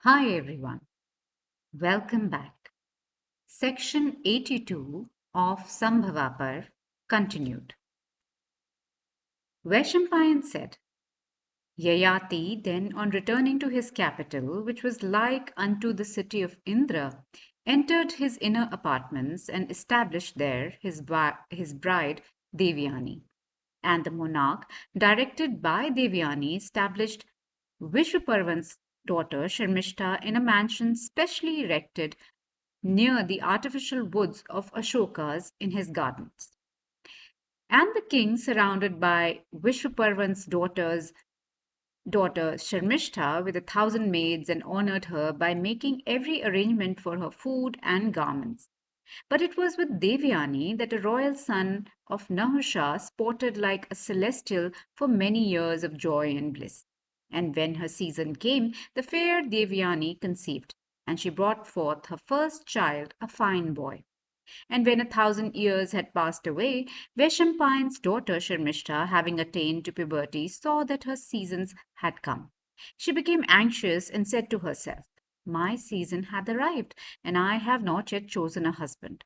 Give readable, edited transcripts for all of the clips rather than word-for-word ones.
Hi everyone, welcome back. Section 82 of Sambhavapar continued. Vaishampayan said, Yayati then, on returning to his capital, which was like unto the city of Indra, entered his inner apartments and established there his bride Devyani. And the monarch, directed by Devyani, established Vishwaparvan's daughter Sharmishta in a mansion specially erected near the artificial woods of Ashokas in his gardens. And the king, surrounded by Vishwaparvan's daughter Sharmishta with 1,000 maids, and honored her by making every arrangement for her food and garments. But it was with Devyani that a royal son of Nahusha sported like a celestial for many years of joy and bliss. And when her season came, the fair Devyani conceived, and she brought forth her first child, a fine boy. And when 1,000 years had passed away, Vaishampayan's daughter Sharmishta, having attained to puberty, saw that her seasons had come. She became anxious and said to herself, My season hath arrived, and I have not yet chosen a husband.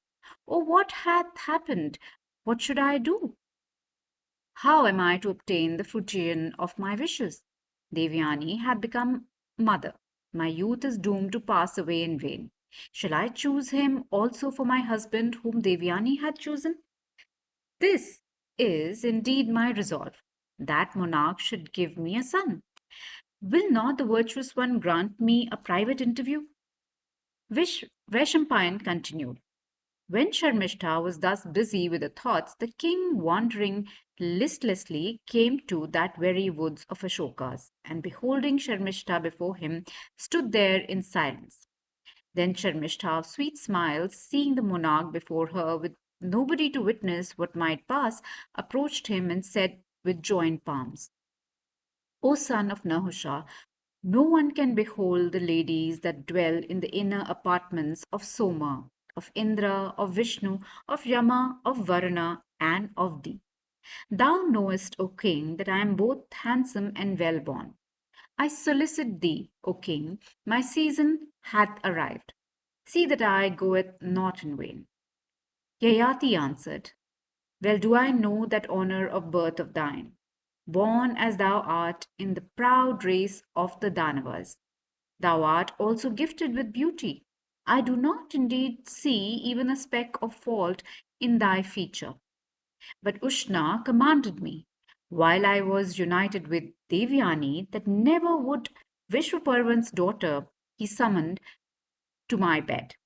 Oh, what hath happened? What should I do? How am I to obtain the fruition of my wishes? Devyani had become mother. My youth is doomed to pass away in vain. Shall I choose him also for my husband whom Devyani had chosen? This is indeed my resolve, that monarch should give me a son. Will not the virtuous one grant me a private interview? Vaishampayan continued. When Sharmishta was thus busy with her thoughts, the king, wandering listlessly, came to that very woods of Ashokas, and beholding Sharmishta before him, stood there in silence. Then Sharmishta, of sweet smiles, seeing the monarch before her with nobody to witness what might pass, approached him and said with joined palms, O son of Nahusha, no one can behold the ladies that dwell in the inner apartments of Soma, of Indra, of Vishnu, of Yama, of Varuna, and of thee. Thou knowest, O king, that I am both handsome and well born. I solicit thee, O king, my season hath arrived. See that I goeth not in vain. Yayati answered, Well do I know that honour of birth of thine, born as thou art in the proud race of the Danavas. Thou art also gifted with beauty. I do not indeed see even a speck of fault in thy feature. But Ushna commanded me, while I was united with Devyani, that never would Vishwaparvan's daughter he summoned to my bed.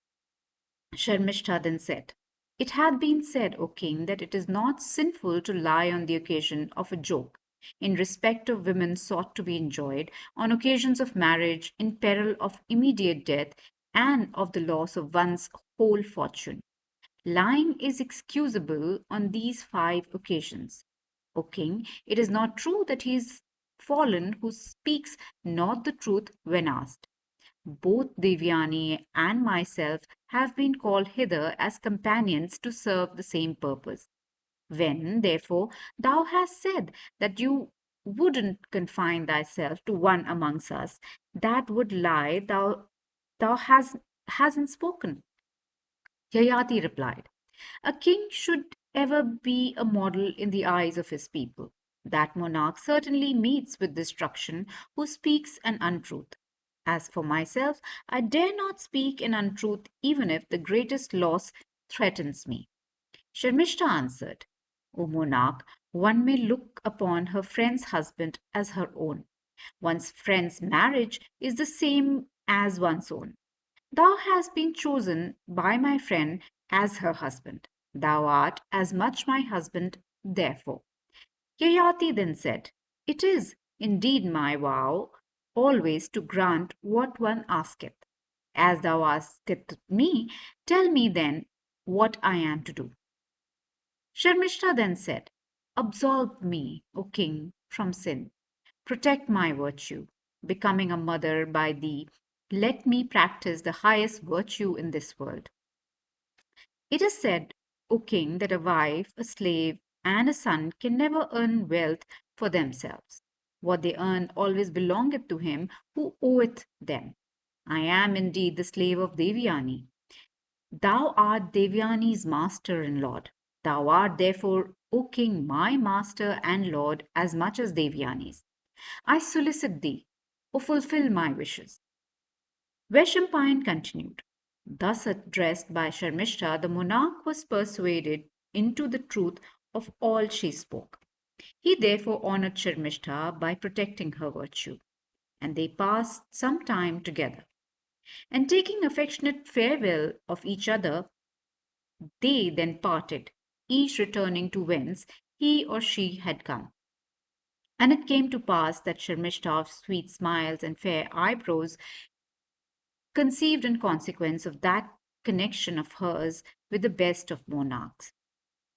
Sharmishta then said, It hath been said, O king, that it is not sinful to lie on the occasion of a joke, in respect of women sought to be enjoyed, on occasions of marriage, in peril of immediate death, and of the loss of one's whole fortune. Lying is excusable on these 5 occasions. O king, it is not true that he is fallen who speaks not the truth when asked. Both Devyani and myself have been called hither as companions to serve the same purpose. When, therefore, thou hast said that you wouldn't confine thyself to one amongst us, that would lie hasn't spoken. Yayati replied, A king should ever be a model in the eyes of his people. That monarch certainly meets with destruction who speaks an untruth. As for myself, I dare not speak an untruth even if the greatest loss threatens me. Sharmishta answered, O monarch, one may look upon her friend's husband as her own. One's friend's marriage is the same as one's own. Thou hast been chosen by my friend as her husband. Thou art as much my husband, therefore. Yayati then said, It is indeed my vow always to grant what one asketh. As thou askest me, tell me then what I am to do. Sharmishta then said, Absolve me, O king, from sin. Protect my virtue. Becoming a mother by thee, let me practice the highest virtue in this world. It is said, O king, that a wife, a slave, and a son can never earn wealth for themselves. What they earn always belongeth to him who oweth them. I am indeed the slave of Devyani. Thou art Devyani's master and lord. Thou art therefore, O king, my master and lord as much as Devyani's. I solicit thee, O fulfill my wishes. Vaishampayan continued. Thus addressed by Sharmishta, the monarch was persuaded into the truth of all she spoke. He therefore honored Sharmishta by protecting her virtue, and they passed some time together. And taking affectionate farewell of each other, they then parted, each returning to whence he or she had come. And it came to pass that Sharmishta's sweet smiles and fair eyebrows conceived in consequence of that connection of hers with the best of monarchs.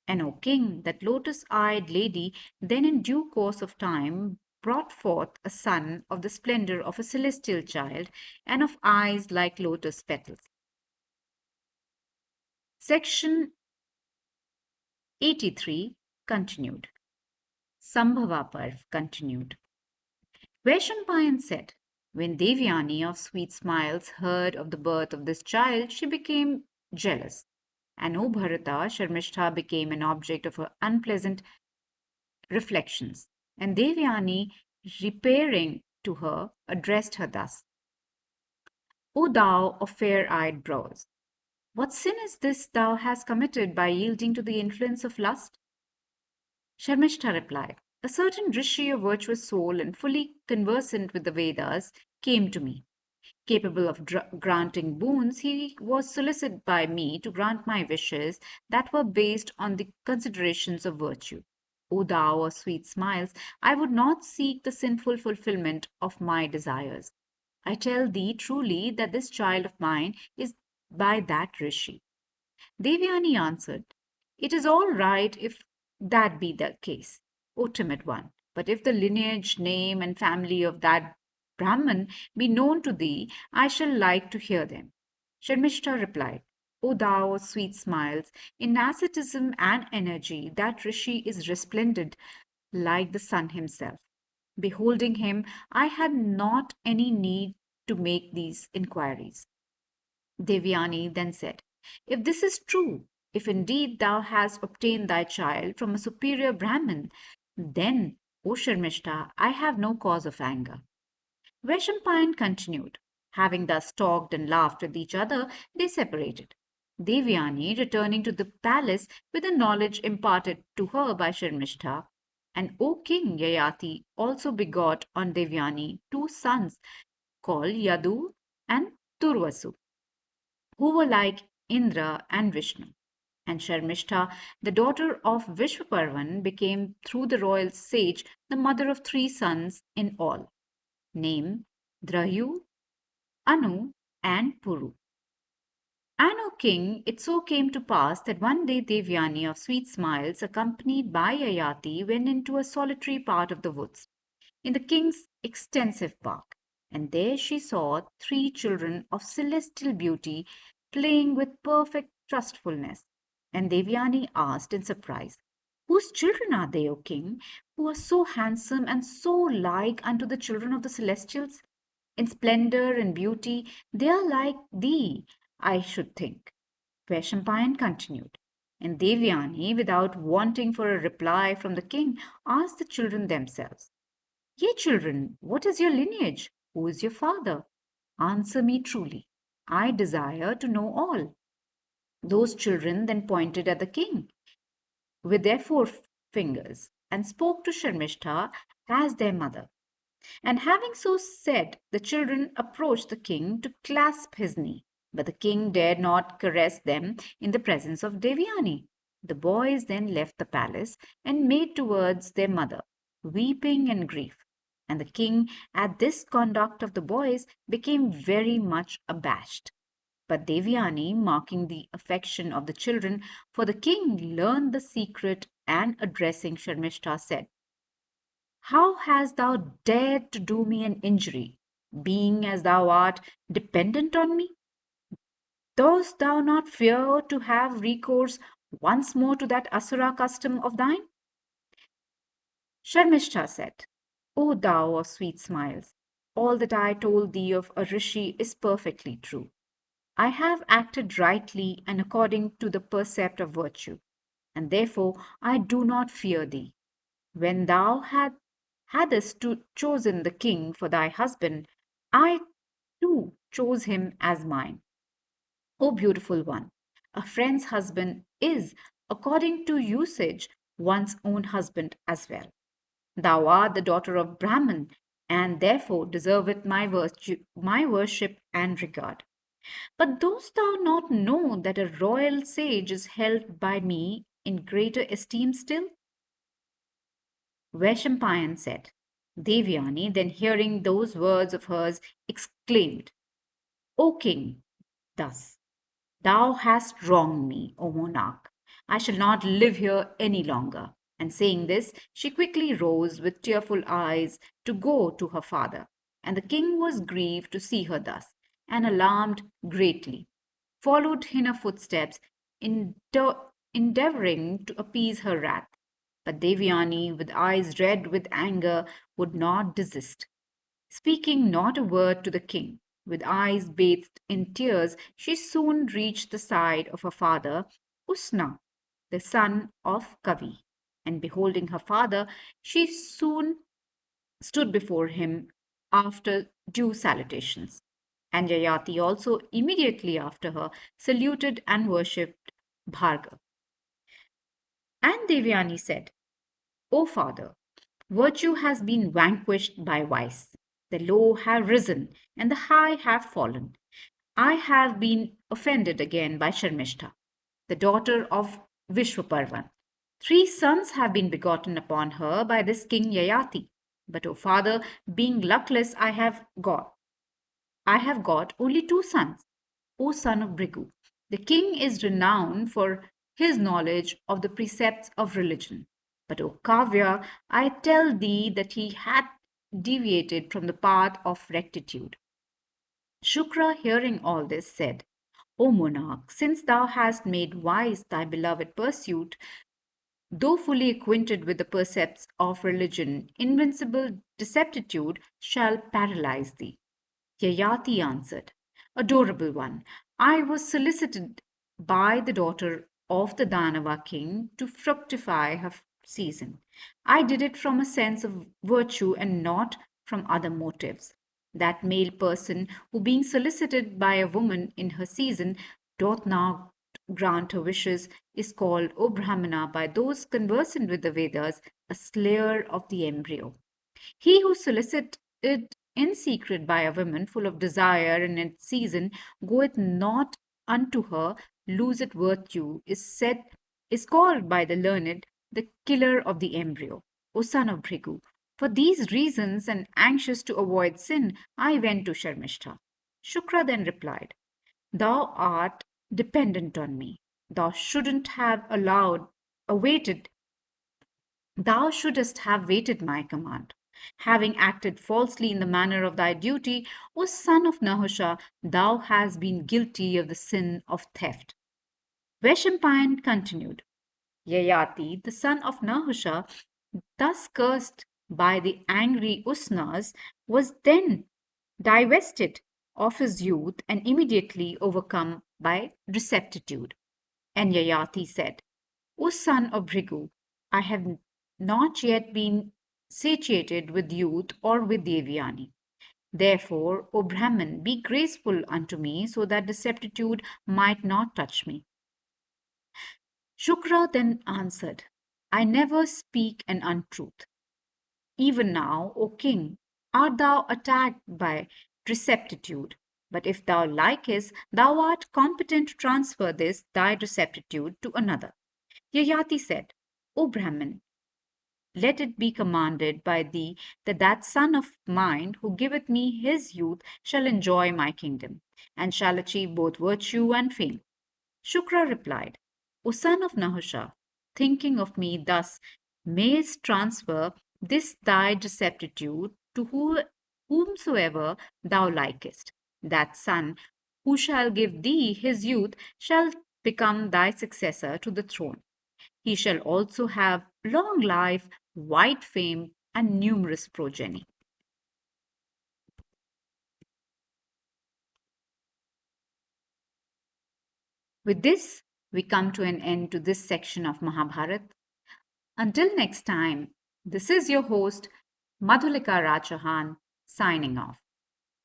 And, O king, that lotus eyed lady then in due course of time brought forth a son of the splendor of a celestial child and of eyes like lotus petals. Section 83 continued. Sambhava Parv continued. Vaishampayan said, when Devyani of sweet smiles heard of the birth of this child, she became jealous. And O Bharata, Sharmishta became an object of her unpleasant reflections. And Devyani, repairing to her, addressed her thus: O thou of fair eyed brows, what sin is this thou hast committed by yielding to the influence of lust? Sharmishta replied, a certain rishi of virtuous soul and fully conversant with the Vedas came to me. Capable of granting boons, he was solicited by me to grant my wishes that were based on the considerations of virtue. O thou of sweet smiles, I would not seek the sinful fulfillment of my desires. I tell thee truly that this child of mine is by that rishi. Devyani answered, it is all right if that be the case, O timid one. But if the lineage, name, and family of that Brahman be known to thee, I shall like to hear them. Sharmishta replied, O thou of sweet smiles, in asceticism and energy, that rishi is resplendent like the sun himself. Beholding him, I had not any need to make these inquiries. Devyani then said, if this is true, if indeed thou hast obtained thy child from a superior Brahmin, then, O Sharmishta, I have no cause of anger. Vaishampayan continued. Having thus talked and laughed with each other, they separated. Devyani returning to the palace with the knowledge imparted to her by Sharmishta, and O King, Yayati also begot on Devyani two sons called Yadu and Turvasu, who were like Indra and Vishnu. And Sharmishta, the daughter of Vishwaparvan, became through the royal sage the mother of three sons in all, named Drahyu, Anu, and Puru. And O king, it so came to pass that one day Devyani of sweet smiles, accompanied by Yayati, went into a solitary part of the woods, in the king's extensive park, and there she saw three children of celestial beauty playing with perfect trustfulness. And Devyani asked in surprise, whose children are they, O king, who are so handsome and so like unto the children of the celestials? In splendor and beauty, they are like thee, I should think. Vaishampayan continued. And Devyani, without wanting for a reply from the king, asked the children themselves, ye children, what is your lineage? Who is your father? Answer me truly. I desire to know all. Those children then pointed at the king with their forefingers and spoke to Sharmishta as their mother. And having so said, the children approached the king to clasp his knee. But the king dared not caress them in the presence of Devyani. The boys then left the palace and made towards their mother, weeping in grief. And the king, at this conduct of the boys, became very much abashed. But Devyani, marking the affection of the children, for the king learned the secret and addressing Sharmishta said, how hast thou dared to do me an injury, being as thou art dependent on me? Dost thou not fear to have recourse once more to that Asura custom of thine? Sharmishta said, O thou of sweet smiles, all that I told thee of a rishi is perfectly true. I have acted rightly and according to the precept of virtue, and therefore I do not fear thee. When thou hadst chosen the king for thy husband, I too chose him as mine. O beautiful one, a friend's husband is, according to usage, one's own husband as well. Thou art the daughter of Brahman, and therefore deserveth my worship and regard. But dost thou not know that a royal sage is held by me in greater esteem still? Vaishampayan said. Devyani, then hearing those words of hers, exclaimed, O king, thus thou hast wronged me, O monarch. I shall not live here any longer. And saying this, she quickly rose with tearful eyes to go to her father. And the king was grieved to see her thus, and alarmed greatly, followed in her footsteps, endeavoring to appease her wrath. But Devyani, with eyes red with anger, would not desist. Speaking not a word to the king, with eyes bathed in tears, she soon reached the side of her father, Usna, the son of Kavi. And beholding her father, she soon stood before him after due salutations. And Yayati also immediately after her saluted and worshipped Bhargav. And Devyani said, O father, virtue has been vanquished by vice. The low have risen and the high have fallen. I have been offended again by Sharmishta, the daughter of Vishwaparvan. 3 sons have been begotten upon her by this king Yayati. But, O father, being luckless, I have got only 2 sons. O son of Brigu, the king is renowned for his knowledge of the precepts of religion. But, O Kavya, I tell thee that he hath deviated from the path of rectitude. Shukra, hearing all this, said, O monarch, since thou hast made wise thy beloved pursuit, though fully acquainted with the precepts of religion, invincible deceptitude shall paralyze thee. Yayati answered, Adorable one, I was solicited by the daughter of the Danava king to fructify her season. I did it from a sense of virtue and not from other motives. That male person who, being solicited by a woman in her season, doth not grant her wishes, is called, O Brahmana, by those conversant with the Vedas, a slayer of the embryo. He who solicited in secret by a woman full of desire in its season, goeth not unto her, loseth virtue, is called by the learned the killer of the embryo. O son of Bhrigu, for these reasons, and anxious to avoid sin, I went to Sharmishta. Shukra then replied, Thou art dependent on me. Thou shouldn't have awaited Thou shouldest have waited my command. Having acted falsely in the manner of thy duty, O son of Nahusha, thou hast been guilty of the sin of theft. Vaishampayan continued, Yayati, the son of Nahusha, thus cursed by the angry Usnas, was then divested of his youth and immediately overcome by receptitude. And Yayati said, O son of Bhrigu, I have not yet been satiated with youth or with Devyani. Therefore, O Brahman, be graceful unto me so that deceptitude might not touch me. Shukra then answered, I never speak an untruth. Even now, O king, art thou attacked by receptitude. But if thou likest, thou art competent to transfer this thy receptitude to another. Yayati said, O Brahman, let it be commanded by thee that that son of mine who giveth me his youth shall enjoy my kingdom, and shall achieve both virtue and fame. Shukra replied, O son of Nahusha, thinking of me thus, mayest transfer this thy deceptitude to whomsoever thou likest. That son who shall give thee his youth shall become thy successor to the throne. He shall also have long life, wide fame, and numerous progeny. With this, we come to an end to this section of Mahabharat. Until next time, this is your host, Madhulika Rajahan, signing off.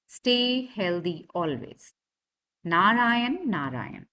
Stay healthy always. Narayan Narayan.